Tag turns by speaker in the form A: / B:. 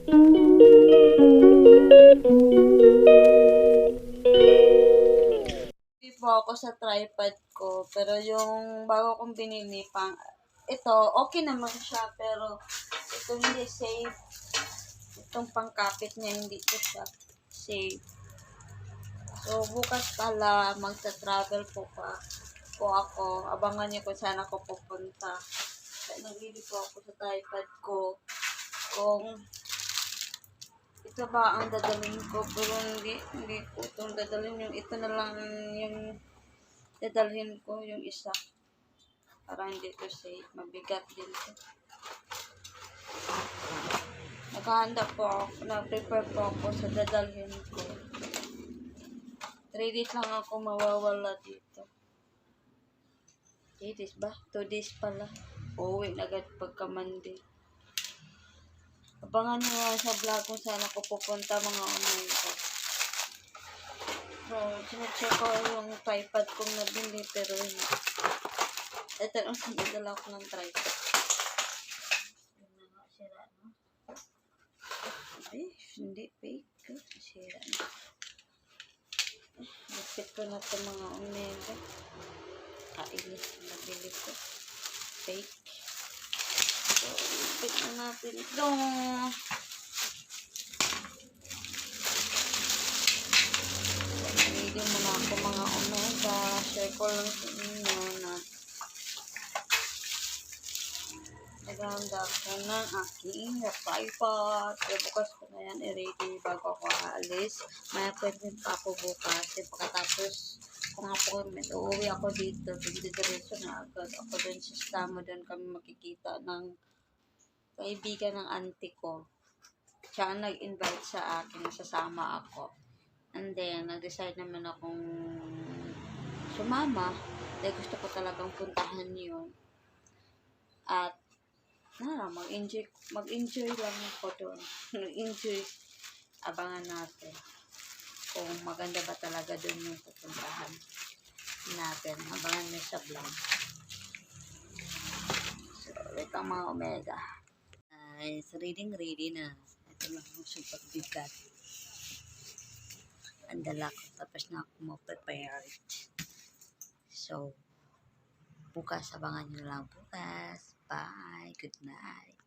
A: Hindi po ako sa tripod ko, pero yung bago kong binili pang ito, okay naman siya, pero ito hindi safe. Itong pangkapit niya, hindi ko siya safe. So, bukas pala, magta-travel po ako. Abangan niyo kung saan ako pupunta. Kaya nagbili po ako sa tripod ko. Kung ito ba ang dadalhin ko, pero hindi po itong dadalhin. Yung ito na lang yung dadalhin ko, yung isa. Para hindi ito safe. Mabigat din ito. Naghahanda po ako, na-prepare po ako sa dadalhin ko. 3 days lang ako mawawala dito. 3 days ba? 2 days pala. Uuwi na agad pagka Monday. Abangan nyo nga sa vlog kung saan ako pupunta mga Omega. So, sinecheck ko yung tripod kong nabili pero hindi. Ito lang sinadala ko ng tripod. Yun na nga, sira na. Ay, hindi fake. Sira na. Lipit ko na ito mga Omega. Kainis nabili ko. Fake. So, lipit na natin ito. Video muna ako mga Omega. Share ko lang sa inyo na naghahanda ako ng aking tripod. Kaya bukas ko na yan i-ready bago ako aalis. May appointment pa ako bukas. Pagkatapos kung appointment, uuwi ako dito. Diretso na agad ako dun sa Stamo. Doon kami makikita ng kaibigan ng auntie ko. Siya ang nag-invite sa akin na sasama ako. And then, nag-decide naman akong sumama. Dahil gusto ko talagang puntahan yun. At, mag-enjoy lang ako doon. Mag-enjoy. Abangan natin. Kung maganda ba talaga doon yung pupuntahan natin. Abangan nyo sa vlog. So, wait lang mga Omega. Guys, ready na. Ito lang yung super bigat. Ang dala ko. Tapos na ako mag-prepare. So, bukas. Abangan nyo lang bukas. Bye. Good night.